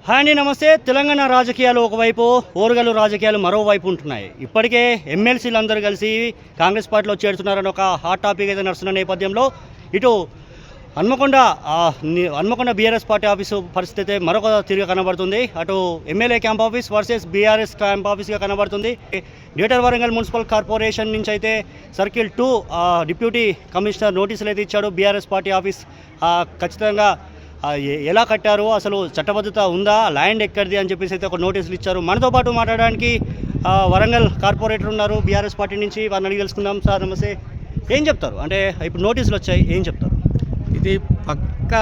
Hi అండి, నమస్తే. తెలంగాణ రాజకీయాలు ఒకవైపు, ఓరుగల్లు రాజకీయాలు మరోవైపు ఉంటున్నాయి. ఇప్పటికే ఎమ్మెల్సీలు అందరూ కలిసి కాంగ్రెస్ పార్టీలో చేరుతున్నారని ఒక హాట్ టాపిక్ అయితే నడుస్తున్న నేపథ్యంలో ఇటు హన్మకొండ బీఆర్ఎస్ పార్టీ ఆఫీసు పరిస్థితి అయితే మరొక తిరిగి కనబడుతుంది. అటు MLA camp office versus BRS camp ఆఫీస్గా కనబడుతుంది. గ్రేటర్ వరంగల్ మున్సిపల్ కార్పొరేషన్ నుంచి అయితే సర్కిల్ 2 డిప్యూటీ కమిషనర్ నోటీసులు అయితే ఇచ్చాడు. బీఆర్ఎస్ పార్టీ ఆఫీస్ ఖచ్చితంగా ఎలా కట్టారు, అసలు చట్టబద్ధత ఉందా, ల్యాండ్ ఎక్కడిది అని చెప్పేసి అయితే ఒక నోటీసులు ఇచ్చారు. మనతో పాటు మాట్లాడడానికి వరంగల్ కార్పొరేటర్ ఉన్నారు బీఆర్ఎస్ పార్టీ నుంచి. వారిని అడిగి తెలుసుకుందాం. సార్ నమస్తే, ఏం చెప్తారు? అంటే ఇప్పుడు నోటీసులు వచ్చాయి, ఏం చెప్తారు? ఇది పక్క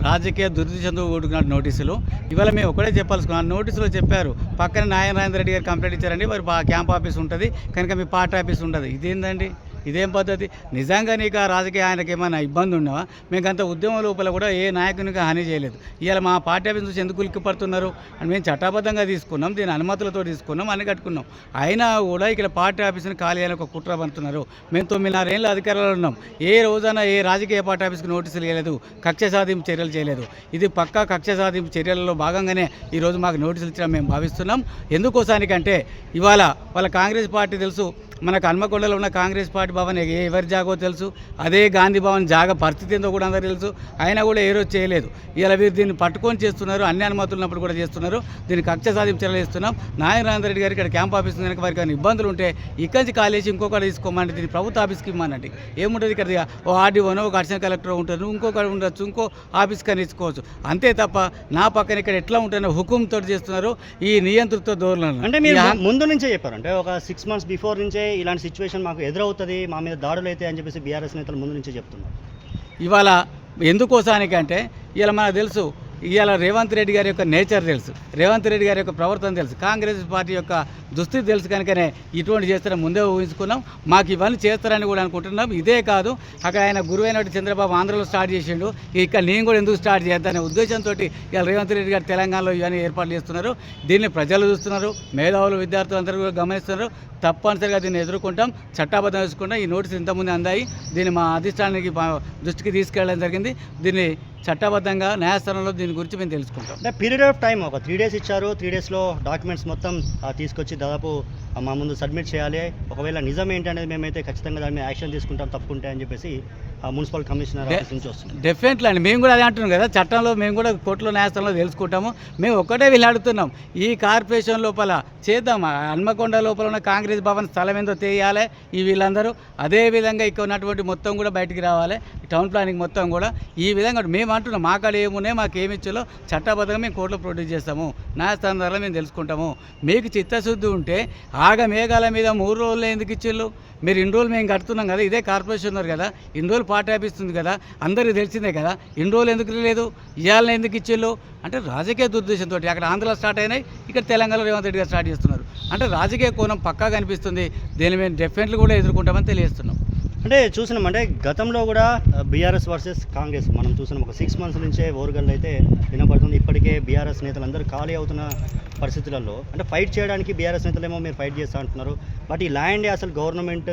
రాజకీయ దుర్దిశతో కూడుకున్న నోటీసులు. ఇవాళ మేము ఒకటే చెప్పాల్సుకున్నాం. నోటీసులో చెప్పారు పక్కన నారాయణ రెడ్డి గారు కంప్లైంట్ ఇచ్చారండి, మరి క్యాంప్ ఆఫీస్ ఉంటుంది కనుక మీ పార్టీ ఆఫీస్ ఉంటుంది. ఇదేందండి, ఇదేం పద్ధతి? నిజంగా నీకు ఆ రాజకీయ ఆయనకి ఏమైనా ఇబ్బంది ఉన్నావా? మేము అంత ఉద్యమం లోపల కూడా ఏ నాయకునికి హాని చేయలేదు. ఇవాళ మా పార్టీ ఆఫీస్ నుంచి ఎందుకు ఉలిక్కిపడుతున్నారు అని మేము చట్టబద్ధంగా తీసుకున్నాం, దీని అనుమతులతో తీసుకున్నాం, అన్ని కట్టుకున్నాం. అయినా కూడా ఇక్కడ పార్టీ ఆఫీస్ని ఖాళీ అని ఒక కుట్ర పండుతున్నారు. మేము 9.5 ఏళ్ళ అధికారంలో ఉన్నాం. ఏ రోజైనా ఏ రాజకీయ పార్టీ ఆఫీస్కి నోటీసులు చేయలేదు, కక్ష సాధింపు చర్యలు చేయలేదు. ఇది పక్కా కక్ష సాధింపు చర్యలలో భాగంగానే ఈరోజు మాకు నోటీసులు ఇచ్చడం మేము భావిస్తున్నాం. ఎందుకోసానికంటే ఇవాళ వాళ్ళ కాంగ్రెస్ పార్టీ తెలుసు, మనకు హన్మకొండలో ఉన్న కాంగ్రెస్ పార్టీ భవన్ ఎవరి జాగో తెలుసు, అదే గాంధీ భవన్ జాగా పరిస్థితి ఏందో కూడా అందరూ తెలుసు. అయినా కూడా ఏ రోజు చేయలేదు. ఇలా వీరు దీన్ని పట్టుకొని చేస్తున్నారు, అన్ని అనుమతులు ఉన్నప్పుడు కూడా చేస్తున్నారు. దీన్ని కక్ష సాధింపు చర్యలు ఇస్తున్నాం. నారాయణ రెడ్డి గారికి ఇక్కడ క్యాంప్ ఆఫీస్ కనుక వారికి ఏమైనా ఇబ్బందులు ఉంటే ఇక్కడి నుంచి కాలేసి ఇంకొకటి తీసుకోమని, దీన్ని ప్రభుత్వ ఆఫీస్కి ఇవ్వమనండి. ఏముంటుంది ఇక్కడ, ఓ ఆర్డీఓనో ఒక అడిషనల్ కలెక్టర్ ఉంటారు, ఇంకొకటి ఉండొచ్చు, ఇంకో ఆఫీస్ కానీ ఇచ్చుకోవచ్చు. అంతే తప్ప నా పక్కన ఇక్కడ ఎట్లా ఉంటుందో హుకుంతో చేస్తున్నారు ఈ నియంత్రిత ధోరణులను. అంటే మీరు ముందు నుంచే చెప్పారు, అంటే ఒక 6 months బిఫోర్ నుంచే ఇలాంటి సిచ్యువేషన్ మాకు ఎదురవుతుంది, మా మీద దాడులు అయితే అని చెప్పేసి బీఆర్ఎస్ నేతలు ముందు నుంచే చెప్తున్నారు. ఇవాళ ఎందుకోసానికంటే ఇవాళ మనకు తెలుసు, ఇవాళ రేవంత్ రెడ్డి గారి యొక్క నేచర్ తెలుసు, రేవంత్ రెడ్డి గారి యొక్క ప్రవర్తన తెలుసు, కాంగ్రెస్ పార్టీ యొక్క దుస్థితి తెలుసు. కనుకనే ఇటువంటి చేస్తారని ముందే ఊహించుకున్నాం. మాకు ఇవన్నీ చేస్తారని కూడా అనుకుంటున్నాం. ఇదే కాదు, అక్కడ ఆయన గురువైనట్టు చంద్రబాబు ఆంధ్రలో స్టార్ట్ చేసిండు, ఇక్కడ నేను కూడా ఎందుకు స్టార్ట్ చేద్దానే ఉద్దేశంతో ఇవాళ రేవంత్ రెడ్డి గారు తెలంగాణలో ఇవన్నీ ఏర్పాట్లు చేస్తున్నారు. దీన్ని ప్రజలు చూస్తున్నారు, మేధావులు విద్యార్థులు అందరూ కూడా గమనిస్తున్నారు. తప్పనిసరిగా దీన్ని ఎదుర్కొంటాం, చట్టబద్ధం వేసుకుంటాం. ఈ నోటీసు ఇంతకుముందు అందాయి, దీన్ని మా అధిష్టానానికి దృష్టికి తీసుకెళ్ళడం జరిగింది. దీన్ని చట్టబద్ధంగా న్యాయస్థానంలో దీని గురించి మేము తెలుసుకుంటాం. అంటే పీరియడ్ ఆఫ్ టైం ఒక 3 days ఇచ్చారు. 3 daysలో డాక్యుమెంట్స్ మొత్తం తీసుకొచ్చి దాదాపు మా ముందు సబ్మిట్ చేయాలి. ఒకవేళ నిజం ఏంటనేది మేమైతే ఖచ్చితంగా దాని మీద యాక్షన్ తీసుకుంటాం తప్పుకుంటే అని చెప్పేసి మున్సిపల్ కమిషనర్ ఆఫీస్ నుంచి వస్తుంది. డెఫినెట్లీ అండి, మేము కూడా అదే అంటున్నాం కదా, చట్టంలో మేము కూడా కోర్టులో న్యాయస్థానంలో తెలుసుకుంటాము. మేము ఒక్కటే వీళ్ళు అడుగుతున్నాం, ఈ కార్పొరేషన్ లోపల చేద్దాం, హన్మకొండ లోపల ఉన్న కాంగ్రెస్ భవన్ స్థలం ఏందో తెలియాలి ఈ వీళ్ళందరూ. అదేవిధంగా ఇక్కడ ఉన్నటువంటి మొత్తం కూడా బయటికి రావాలి, టౌన్ ప్లానింగ్ మొత్తం కూడా. ఈ విధంగా మేము అంటున్నాం, మా కాడ ఏమున్నాయి, మాకు ఏమి ఇచ్చాలో చట్టబద్ధంగా మేము కోర్టులో ప్రొడ్యూస్ చేస్తాము, న్యాయస్థానం ద్వారా మేము తెలుసుకుంటాము. మీకు చిత్తశుద్ధి ఉంటే మేఘాల మీద 3 రోజులు ఎందుకు ఇచ్చిళ్ళు? మీరు ఇన్ని రోజులు మేము కడుతున్నాం కదా, ఇదే కార్పొరేషన్ ఉన్నారు కదా, ఇన్ని రోజులు పార్టీ ఆఫీస్ ఉంది కదా, అందరికీ తెలిసిందే కదా, ఇన్ని రోజులు ఎందుకు లేదు, ఇవాళ ఎందుకు ఇచ్చిళ్ళు? అంటే రాజకీయ దుర్దేశంతో అక్కడ ఆంధ్రలో స్టార్ట్ అయినాయి, ఇక్కడ తెలంగాణలో రేవంత్ రెడ్డి గారు స్టార్ట్ చేస్తున్నారు. అంటే రాజకీయ కోణం పక్కా కనిపిస్తుంది. దీన్ని మేము డెఫినెట్లీ కూడా ఎదుర్కొంటామని తెలియజేస్తున్నాం. అంటే చూసినాం, అంటే గతంలో కూడా బీఆర్ఎస్ వర్సెస్ కాంగ్రెస్ మనం చూసినాం. ఒక 6 months నుంచే ఓరుగల్లు అయితే వినపడుతుంది. ఇప్పటికే బీఆర్ఎస్ నేతలు అందరూ ఖాళీ అవుతున్న పరిస్థితులలో అంటే ఫైట్ చేయడానికి బీఆర్ఎస్ నేతలేమో మీరు ఫైట్ చేస్తూ అంటున్నారు. బట్ ఈ ల్యాండ్ అసలు గవర్నమెంట్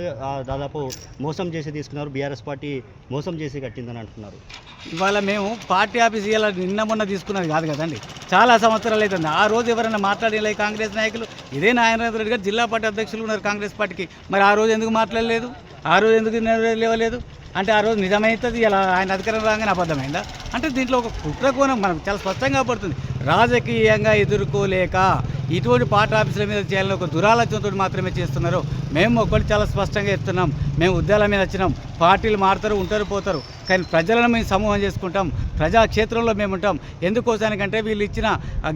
దాదాపు మోసం చేసి తీసుకున్నారు, బీఆర్ఎస్ పార్టీ మోసం చేసి కట్టిందని అంటున్నారు. ఇవాళ మేము పార్టీ ఆఫీస్ ఇలా నిన్న మొన్న తీసుకున్నది కాదు కదండి, చాలా సంవత్సరాలు అవుతుంది. ఆ రోజు ఎవరైనా మాట్లాడేలా కాంగ్రెస్ నాయకులు, ఇదే నారాయణ రెడ్డి గారు జిల్లా పార్టీ అధ్యక్షులు ఉన్నారు కాంగ్రెస్ పార్టీకి, మరి ఆ రోజు ఎందుకు మాట్లాడలేదు, ఆ రోజు ఎందుకు లేవలేదు? అంటే ఆ రోజు నిజమైతుంది, ఇలా ఆయన అధికారం రాగానే అబద్ధమైందా? అంటే దీంట్లో ఒక కుట్ర కోణం మనకు చాలా స్పష్టంగా పడుతుంది. రాజకీయంగా ఎదుర్కోలేక ఇటువంటి పార్టీ ఆఫీసుల మీద చేయాలని ఒక దురాలోచనతో మాత్రమే చేస్తున్నారు. మేము ఒకటి చాలా స్పష్టంగా చెప్తున్నాం, మేము ఉద్యోగాల మీద వచ్చినాం. పార్టీలు మారుతారు, ఉంటారు, పోతారు, కానీ ప్రజలను మేము సమూహం చేసుకుంటాం, ప్రజాక్షేత్రంలో మేము ఉంటాం. ఎందుకోసానికంటే వీళ్ళు ఇచ్చిన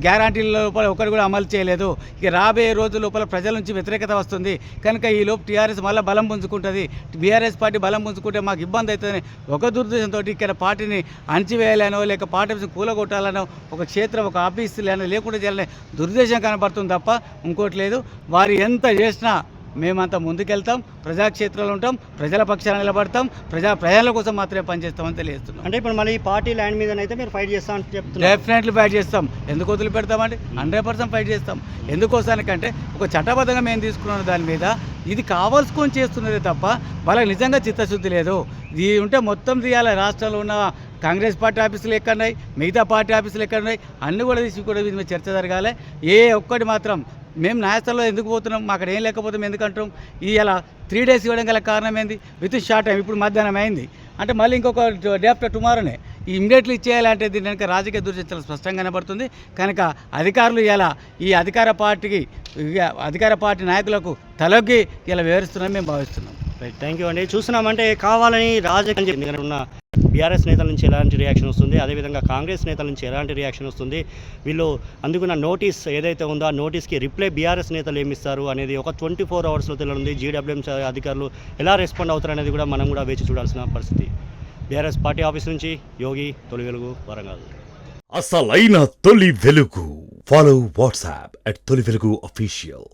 గ్యారంటీల లోపల ఒకటి కూడా అమలు చేయలేదు. ఇక రాబోయే రోజుల లోపల ప్రజల నుంచి వ్యతిరేకత వస్తుంది కనుక ఈ లోపు టీఆర్ఎస్ మళ్ళీ బలం పుంజుకుంటుంది. బీఆర్ఎస్ పార్టీ బలం పుంజుకుంటే మాకు ఇబ్బంది అవుతుందని ఒక దుర్దేశంతో ఇక్కడ పార్టీని అణచివేయాలనో లేక పార్టీ ఆఫీస్ని కూలగొట్టాలనో ఒక క్షేత్రం ఒక ఆఫీసులు లేకుండా చేయాలనే దుర్దేశం కనపడుతుంది తప్ప ఇంకోటి లేదు. వారు ఎంత చేసినా మేమంతా ముందుకెళ్తాం, ప్రజాక్షేత్రంలో ఉంటాం, ప్రజల పక్షాన నిలబడతాం, ప్రజల కోసం మాత్రమే పనిచేస్తామని తెలియజేస్తున్నాం. అంటే ఇప్పుడు మళ్ళీ ఈ పార్టీ ల్యాండ్ మీద అయితే మీరు ఫైట్ చేస్తాం అని చెప్తున్నారు. డెఫినెట్లీ ఫైట్ చేస్తాం. ఎందుకు వదిలిపెడతామండి? 100% ఫైట్ చేస్తాం. ఎందుకోసానికంటే ఒక చట్టబద్ధంగా మేము తీసుకున్న దాని మీద ఇది కావాల్సుకొని చేస్తున్నదే తప్ప వాళ్ళకి నిజంగా చిత్తశుద్ధి లేదు. ఇది ఉంటే మొత్తం తీయాలి. రాష్ట్రంలో ఉన్న కాంగ్రెస్ పార్టీ ఆఫీసులు ఎక్కడున్నాయి, మిగతా పార్టీ ఆఫీసులు ఎక్కడున్నాయి, అన్నీ కూడా తీసి కూడా దీని మీద చర్చ జరగాలి. ఏ ఒక్కటి మాత్రం మేము న్యాయస్థానంలో ఎందుకు పోతున్నాం, మాకు అక్కడ ఏం లేకపోతే మేము ఎందుకు అంటాం. ఇలా 3 days ఇవ్వడం గల కారణం ఏంది? విత్ షార్ట్ టైం, ఇప్పుడు మధ్యాహ్నం అయింది అంటే మళ్ళీ ఇంకొక డే ఆఫ్టర్ టుమారోనే ఇమ్మీడియట్లీ ఇచ్చేయాలంటే దీని కనుక రాజకీయ దుర్చర్చలు స్పష్టంగా కనబడుతుంది. కనుక అధికారులు ఇలా ఈ అధికార పార్టీ నాయకులకు తలొగ్గి ఇలా వివరిస్తున్నారని మేము భావిస్తున్నాం. రైట్, థ్యాంక్ యూ అండి. చూస్తున్నామంటే కావాలని రాజకీయ ఉన్న బీఆర్ఎస్ నేతల నుంచి ఎలాంటి రియాక్షన్ వస్తుంది, అదేవిధంగా కాంగ్రెస్ నేతల నుంచి ఎలాంటి రియాక్షన్ వస్తుంది, వీళ్ళు అందుకున్న నోటీస్ ఏదైతే ఉందో ఆ నోటీస్కి రిప్లై బీఆర్ఎస్ నేతలు ఏమిస్తారు అనేది ఒక 24 hours తెలియనుంది. జీడబ్ల్యూఎంసీ అధికారులు ఎలా రెస్పాండ్ అవుతారు అనేది కూడా మనం కూడా వేచి చూడాల్సిన పరిస్థితి. బీఆర్ఎస్ పార్టీ ఆఫీస్ నుంచి యోగి, తొలి వెలుగు, వరంగల్. అసలైన తొలి వెలుగు. ఫాలో వాట్సాప్ @తొలి వెలుగు official.